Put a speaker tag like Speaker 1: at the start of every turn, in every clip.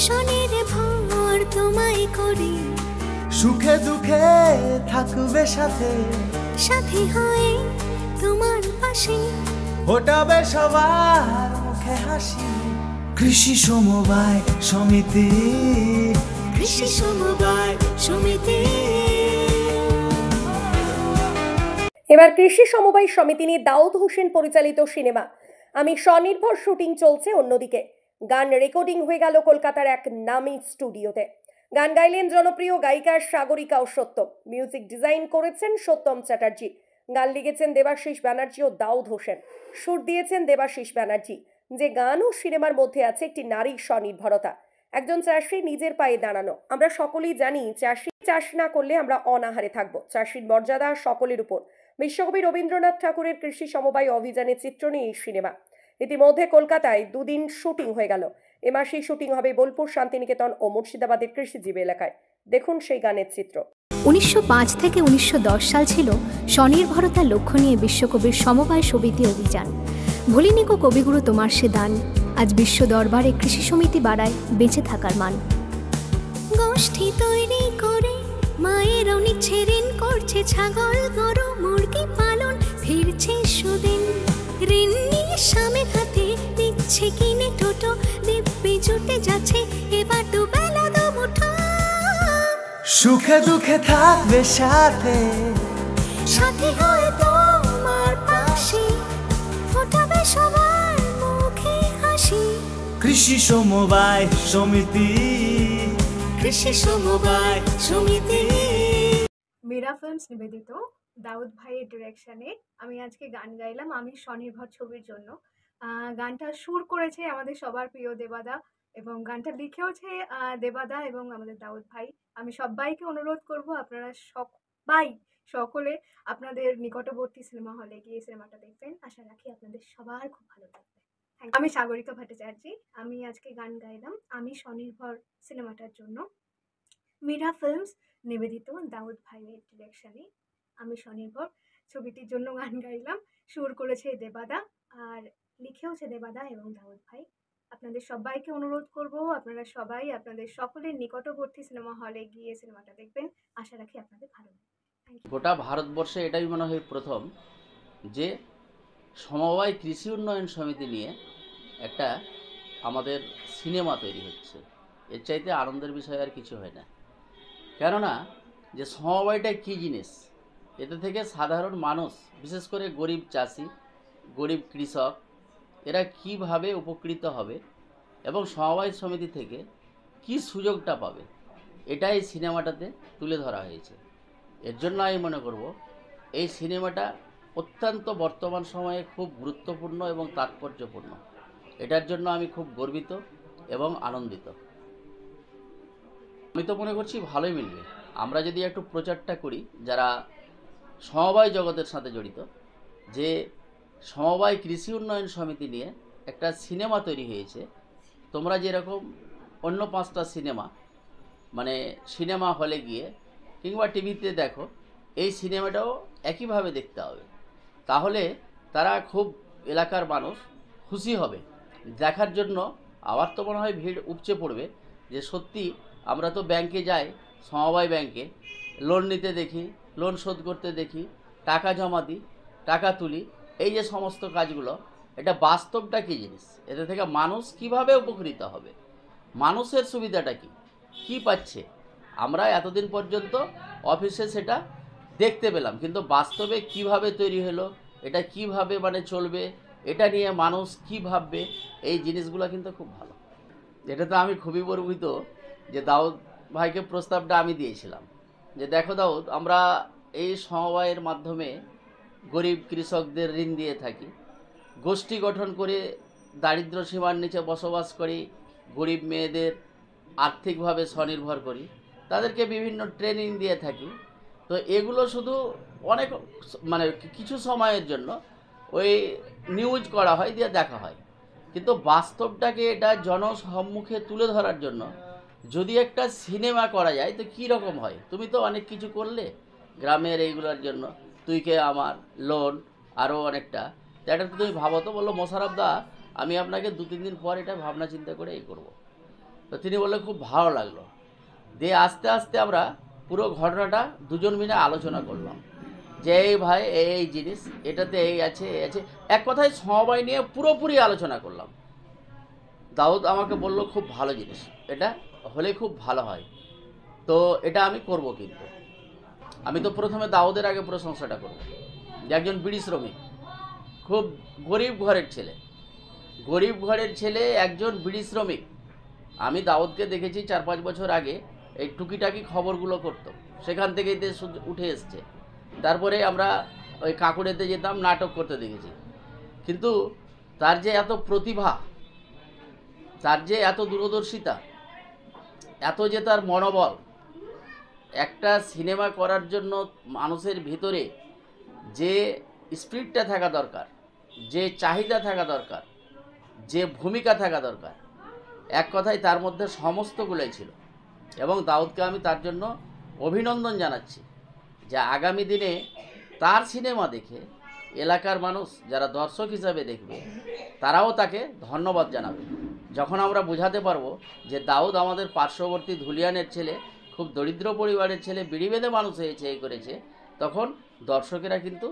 Speaker 1: শনির ভর তোমায় করি,
Speaker 2: সুখে দুঃখে থাকবে সাথে,
Speaker 1: সাথী হয়ে তোমার পাশে
Speaker 2: ফোটাবে সবার মুখে হাসি। কৃষি সমবায় সমিতি,
Speaker 1: কৃষি সমবায় সমিতি।
Speaker 3: এবার কৃষি সমবায় সমিতি নিয়ে দাউদ হোসেন পরিচালিত সিনেমা আমি স্বনির্ভর শুটিং চলছে। অন্যদিকে গান রেকর্ডিং হয়ে গেল কলকাতার এক নামী স্টুডিওতে। গান গাইলেন জনপ্রিয় গায়িকা সাগরিকা ও সত্যম। মিউজিক ডিজাইন করেছেন সত্যম চ্যাটার্জি। গান লিখেছেন দেবাশিস ব্যানার্জি ও দাউদ হোসেন। সুর দিয়েছেন দেবাশিস ব্যানার্জি। যে গান ও সিনেমার মধ্যে আছে একটি নারীর স্বনির্ভরতা, একজন চাষি নিজের পায়ে দাঁড়ানো। আমরা সকলেই জানি চাষ না করলে আমরা অনাহারে থাকবো। চাষির মর্যাদা সকলের উপর। বিশ্বকবি রবীন্দ্রনাথ ঠাকুরের কৃষি সমবায় অভিযানের চিত্র নিয়ে এই সিনেমা। ইতিমধ্যে কলকাতায় 2 দিন শুটিং হয়ে গেল। এ মাসেই শুটিং হবে বোলপুর, শান্তিনিকেতন ও মুর্শিদাবাদের কৃষিজীবী এলাকায়। দেখুন সেই গানের চিত্র।
Speaker 4: 1905 থেকে 1910 সাল ছিল স্বনির্ভরতার লক্ষ্য নিয়ে বিশ্বকবির সমবায় সমিতি অভিযান। ভুলিনি গো কবিগুরু তোমার সে দান, আজ বিশ্ব দরবারে কৃষি সমিতি বাড়ায় বেঁচে থাকার মান।
Speaker 1: গোষ্ঠী তৈরি করে মায়ের অনিচ্ছে ঋণ করছে, ছাগল গরু মুরগি পালন ফিরছে সুদিন। ঋণ নিয়ে স্বামীর হাতে দিচ্ছে কিনে টোটো, দিব্যি জুটে যাচ্ছে এবার দুবেলা দুমুঠো।
Speaker 2: সুখে দুঃখে থাকবে সাথে,
Speaker 1: সাথী হয়ে তোমার পাশে ফোটাবে সবার মুখে হাসি।
Speaker 2: কৃষি সমবায় সমিতি,
Speaker 1: কৃষি সমবায় সমিতি।
Speaker 5: মীরা ফিল্মস নিবেদিত দাউদ ভাইয়ের ডিরেকশনে আমি আজকে গান গাইলাম আমি স্বনির্ভর ছবির জন্য। গানটা সুর করেছে আমাদের সবার প্রিয় দেবাদা এবং গানটা লিখেওছে দেবাদা এবং আমাদের দাউদ ভাই। আমি সবাইকে অনুরোধ করব আপনারা সকলে আপনাদের নিকটবর্তী সিনেমা হলে গিয়ে সিনেমাটা দেখবেন। আশা রাখি আপনাদের সবার খুব ভালো লাগবে। আমি সাগরিকা ভট্টাচার্য। আমি আজকে গান গাইলাম আমি স্বনির্ভর সিনেমাটার জন্য। মীরা ফিল্মস নিবেদিত দাউদ ভাইয়ের ডিরেকশনে আমি স্বনির্ভর ছবিটির জন্য গান গাইলাম। সুর করেছে দেবাদা আর লিখেওছে দেবাদা এবং দাউদ ভাই। আপনাদের সবাইকে অনুরোধ করব আপনারা সবাই আপনাদের সকলের নিকটবর্তী সিনেমা হলে গিয়ে সিনেমাটা দেখবেন। আশা রাখি আপনাদের ভালো লাগবে।
Speaker 6: গোটা ভারতবর্ষে এটাই মনে হয় প্রথম যে সমবায় কৃষি উন্নয়ন সমিতি নিয়ে একটা আমাদের সিনেমা তৈরি হচ্ছে। এর চাইতে আনন্দের বিষয় আর কিছু হয় না। কেননা যে সমবায়টা কী জিনিস, এতে থেকে সাধারণ মানুষ, বিশেষ করে গরিব চাষি, গরিব কৃষক, এরা কিভাবে উপকৃত হবে এবং সমবায় সমিতি থেকে কি সুযোগটা পাবে, এটাই সিনেমাটাতে তুলে ধরা হয়েছে। এর জন্য আমি মনে করব এই সিনেমাটা অত্যন্ত বর্তমান সময়ে খুব গুরুত্বপূর্ণ এবং তাৎপর্যপূর্ণ। এটার জন্য আমি খুব গর্বিত এবং আনন্দিত। আমি তো মনে করছি ভালোই মিলবে। আমরা যদি একটু প্রচারটা করি যারা সমবায় জগতের সাথে জড়িত, যে সমবায় কৃষি উন্নয়ন সমিতি নিয়ে একটা সিনেমা তৈরি হয়েছে। তোমরা যেরকম অন্য 5টা সিনেমা মানে সিনেমা হলে গিয়ে কিংবা টিভিতে দেখো, এই সিনেমাটাও একইভাবে দেখতে হবে। তাহলে তারা খুব এলাকার মানুষ খুশি হবে দেখার জন্য। আবার তো মনে হয় ভিড় উপচে পড়বে যে সত্যি আমরা তো ব্যাংকে যাই, সমবায় ব্যাংকে লোন নিতে দেখি, লোন শোধ করতে দেখি, টাকা জমা দিই, টাকা তুলি, এই যে সমস্ত কাজগুলো, এটা বাস্তবটা কী জিনিস, এতে থেকে মানুষ কিভাবে উপকৃত হবে, মানুষের সুবিধাটা কি পাচ্ছে। আমরা এতদিন পর্যন্ত অফিসে সেটা দেখতে পেলাম, কিন্তু বাস্তবে কিভাবে তৈরি হলো, এটা কিভাবে মানে চলবে, এটা নিয়ে মানুষ কী ভাববে, এই জিনিসগুলো কিন্তু খুব ভালো। এটা তো আমি খুবই গর্বিত যে দাউদ ভাইকে প্রস্তাবটা আমি দিয়েছিলাম যে দেখো দাউদ, আমরা এই সমবায়ের মাধ্যমে গরিব কৃষকদের ঋণ দিয়ে থাকি, গোষ্ঠী গঠন করে দারিদ্র সীমার নিচে বসবাস করি গরিব মেয়েদের আর্থিকভাবে স্বনির্ভর করি, তাদেরকে বিভিন্ন ট্রেনিং দিয়ে থাকি। তো এগুলো শুধু অনেক মানে কিছু সময়ের জন্য ওই নিউজ করা হয়, দিয়ে দেখা হয়, কিন্তু বাস্তবটাকে এটা জনসম্মুখে তুলে ধরার জন্য যদি একটা সিনেমা করা যায় তো কী রকম হয়। তুমি তো অনেক কিছু করলে গ্রামের এইগুলোর জন্য, তুই কে আমার লোন আরও অনেকটা, এটা তো তুমি ভাবো তো। বললো মোশারফ দা, আমি আপনাকে 2-3 দিন পর এটা ভাবনা চিন্তা করে এই করব। তো তিনি বললেন খুব ভালো লাগলো। দিয়ে আস্তে আস্তে আমরা পুরো ঘটনাটা দুজন মিলে আলোচনা করলাম যে এই ভাই এই জিনিস, এটাতে এই আছে এই আছে, এক কথায় সমবায় নিয়ে পুরোপুরি আলোচনা করলাম। দাউদ আমাকে বলল খুব ভালো জিনিস, এটা হলে খুব ভালো হয়, তো এটা আমি করব। কিন্তু আমি তো প্রথমে দাউদের আগে প্রশংসাটা করব যে একজন বিড়ি শ্রমিক, খুব গরিব ঘরের ছেলে, একজন বিড়ি শ্রমিক। আমি দাউদকে দেখেছি 4-5 বছর আগে এই টুকিটাকি খবরগুলো করতো, সেখান থেকেই উঠে এসছে। তারপরে আমরা ওই কাঁকুড়েতে যেতাম, নাটক করতে দেখেছি। কিন্তু তার যে এত প্রতিভা, তার যে এত দূরদর্শিতা, এত যে তার মনোবল, একটা সিনেমা করার জন্য মানুষের ভিতরে যে স্পিরিটটা থাকা দরকার, যে চাহিদা থাকা দরকার, যে ভূমিকা থাকা দরকার, এক কথায় তার মধ্যে সমস্তগুলোই ছিল। এবং দাউদকে আমি তার জন্য অভিনন্দন জানাচ্ছি যে আগামী দিনে তার সিনেমা দেখে এলাকার মানুষ যারা দর্শক হিসাবে দেখবে তারাও তাকে ধন্যবাদ জানাবে। যখন আমরা বোঝাতে পারবো যে দাউদ আমাদের পার্শ্ববর্তী ধুলিয়ানের ছেলে, খুব দরিদ্র পরিবারের ছেলে, বিড়ি বেঁধে মানুষ হয়েছে, এই করেছে, তখন দর্শকেরা কিন্তু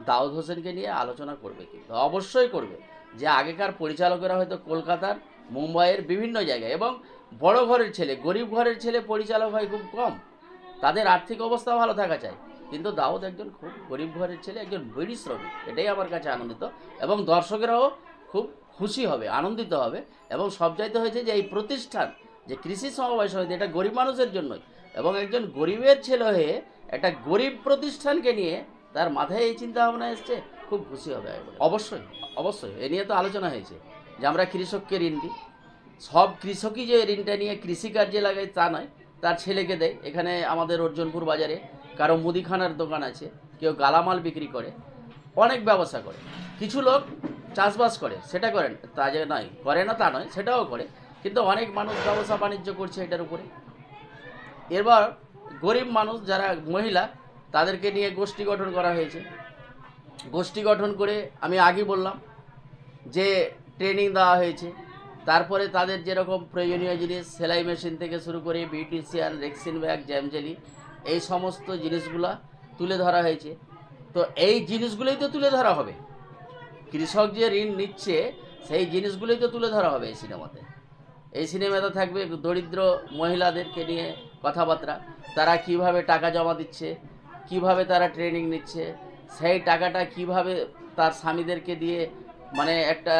Speaker 6: দাউদ হোসেনকে নিয়ে আলোচনা করবে, কিন্তু অবশ্যই করবে। যে আগেকার পরিচালকেরা হয়তো কলকাতার, মুম্বাইয়ের বিভিন্ন জায়গায়, এবং বড় ঘরের ছেলে, গরিব ঘরের ছেলে পরিচালক হয় খুব কম, তাদের আর্থিক অবস্থা ভালো থাকা চাই। কিন্তু দাউদ একজন খুব গরিব ঘরের ছেলে, একজন বিড়ি শ্রমিক, এটাই আমার কাছে আনন্দিত। এবং দর্শকেরাও খুব খুশি হবে, আনন্দিত হবে। এবং সবচাইতে হয়েছে যে এই প্রতিষ্ঠান, যে কৃষি সমবায় সমিতি, এটা গরিব মানুষের জন্যই। এবং একজন গরিবের ছেলে হয়ে একটা গরিব প্রতিষ্ঠানকে নিয়ে তার মাথায় এই চিন্তা ভাবনা এসছে, খুব খুশি হবে। অবশ্যই অবশ্যই এ নিয়ে তো আলোচনা হয়েছে যে আমরা কৃষককে ঋণ দিই। সব কৃষকই যে ঋণটা নিয়ে কৃষিকার্যে লাগায় তা নয়, তার ছেলেকে দেয়। এখানে আমাদের অর্জুনপুর বাজারে কারো মুদিখানার দোকান আছে, কেউ গালামাল বিক্রি করে, অনেক ব্যবসা করে। কিছু লোক চাষবাস করে, সেটা করেন তা যে নয়, করে না তা নয়, সেটাও করে। কিন্তু অনেক মানুষ ব্যবসা বাণিজ্য করছে এটার উপরে। এবার গরিব মানুষ যারা মহিলা, তাদেরকে নিয়ে গোষ্ঠী গঠন করা হয়েছে। গোষ্ঠী গঠন করে আমি আগে বললাম যে ট্রেনিং দেওয়া হয়েছে। তারপরে তাদের যেরকম প্রয়োজনীয় জিনিস, সেলাই মেশিন থেকে শুরু করে বিউটিশিয়ান, রেক্সিন ব্যাগ, জ্যামজেলি, এই সমস্ত জিনিসগুলা তুলে ধরা হয়েছে। তো এই জিনিসগুলোই তো তুলে ধরা হবে, কৃষক যে ঋণ নিচ্ছে সেই জিনিসগুলোই তো তুলে ধরা হবে এই সিনেমাতে। এই সিনেমাতে থাকবে দরিদ্র মহিলাদেরকে নিয়ে কথাবার্তা, তারা কিভাবে টাকা জমা দিচ্ছে, কিভাবে তারা ট্রেনিং নিচ্ছে, সেই টাকাটা কিভাবে তার স্বামীদেরকে দিয়ে মানে একটা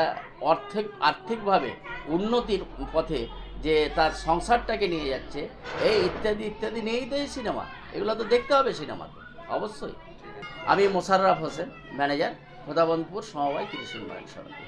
Speaker 6: আর্থিকভাবে উন্নতির পথে যে তার সংসারটাকে নিয়ে যাচ্ছে, এই ইত্যাদি ইত্যাদি নিয়েই তো এই সিনেমা। এগুলো তো দেখতে হবে সিনেমাতে অবশ্যই। আমি মোশাররফ হোসেন, ম্যানেজার, খোদাবন্দপুর সমবায় কৃষি উন্নয়ন সমিতি।